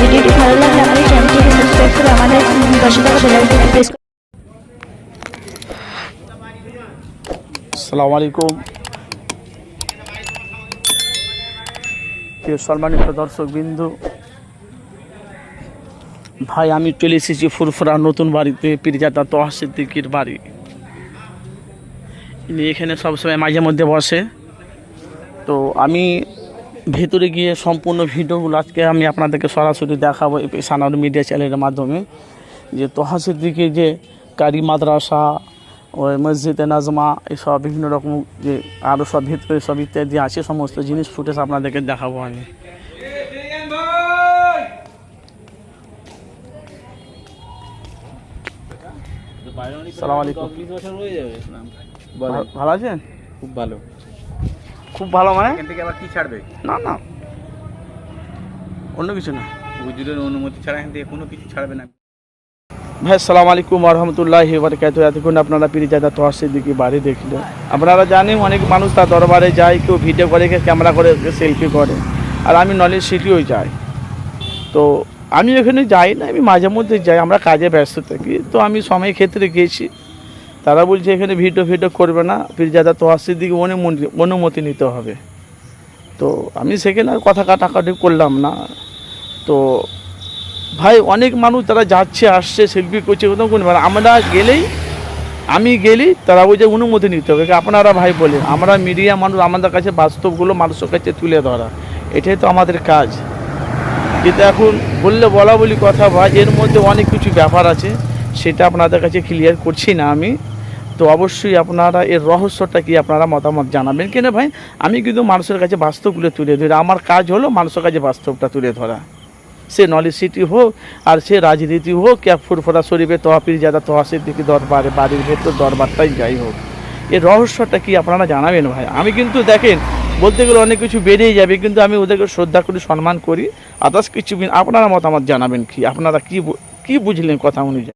ভিডিওটি ভালো লাগলে আমাদের চ্যানেলটিকে সাবস্ক্রাইব করে আমাদের পাশে থাকা বেল আইকনটি প্রেস করুন। আসসালামু আলাইকুম প্রিয় সম্মানিত দর্শকবৃন্দু, ভাই আমি চলে এসেছি ফুরফুরা নতুন বাড়িতে, পীরজাদা তোহা সিদ্দিকীর বাড়ি। ইনি এখানে সবসময় মাঝে মধ্যে বসে। তো আমি ভেতরে গিয়ে সম্পূর্ণ ভিডিওগুলো আজকে আমি আপনাদেরকে সরাসরি দেখাবো এই সানাউর মিডিয়া চ্যানেলের মাধ্যমে, যে তোহা সিদ্দিকীর যে কারি মাদ্রাসা, ওই মসজিদে নাজমা, এসব বিভিন্ন রকম যে আরও সব ভিতরে সব ইত্যাদি আছে, সমস্ত জিনিস ফুটেজ আপনাদেরকে দেখাবো আমি। আসসালামু আলাইকুম। ভালো আছেন? খুব ভালো। খুব ভালো মানে এখান থেকে আবার কি ছাড়বে? না না, অন্য কিছু না হুজুরের অনুমতি ছাড়া এখান থেকে কোনো কিছু ছাড়বে না। ভাই আসসালামু আলাইকুম ওয়া রাহমাতুল্লাহি ওয়া বারাকাতুহু। এতক্ষণ আপনারা পীরজাদা তোহা সিদ্দিকীর বাড়ি দেখলেন। আপনারা জানেন অনেক মানুষ তার দরবারে যায়, কেউ ভিডিও করে, কেউ ক্যামেরা করে, সেলফি করে, আর আমি নলেজ সিটিও যাই। তো আমি এখানে যাই না, আমি মাঝে মধ্যে যাই, আমরা কাজে ব্যস্ত থাকি। তো আমি সময় ক্ষেত্রে গেছি, তারা বলছে এখানে ভিডিও করবে না, পীরজাদা তোহা সিদ্দিকী অনুমতি নিতে হবে। তো আমি সেখানে আর কথা কাটাকাটি করলাম না। তো ভাই অনেক মানুষ তারা যাচ্ছে আসছে, সেলফি করছে, কোথাও কোনো আমরা আমি গেলেই তারা বলছে অনুমতি নিতে হবে। আপনারা ভাই বলে আমরা মিডিয়া মানুষ, আমাদের কাছে বাস্তবগুলো মানুষের কাছে তুলে ধরা, এটাই তো আমাদের কাজ। কিন্তু এখন বলা বলি কথা ভাই, এর মধ্যে অনেক কিছু ব্যাপার আছে, সেটা আপনাদের কাছে ক্লিয়ার করছি না আমি। তো অবশ্যই আপনারা এর রহস্যটা কি আপনারা মতামত জানাবেন। কেন ভাই আমি কিন্তু মানুষের কাছে বাস্তবগুলো তুলে ধরি, আমার কাজ হলো মানুষের কাছে বাস্তবটা তুলে ধরা। সে নলেজ সিটি হোক আর সে রাজনীতি হোক, ক্যা ফুরফুরা শরীফে তোহা পীরজাদা তোহা সিদ্দিকী দরবারে, বাড়ির ভেতর দরবারটাই যাই হোক, এর রহস্যটা কি আপনারা জানাবেন ভাই। আমি কিন্তু দেখেন বলতে গেলে অনেক কিছু বেরিয়ে যাবে, কিন্তু আমি ওদেরকে শ্রদ্ধা করি, সম্মান করি, আদার্স কিছু। আপনারা মতামত জানাবেন কি, আপনারা কি বুঝলেন কথা অনুযায়ী।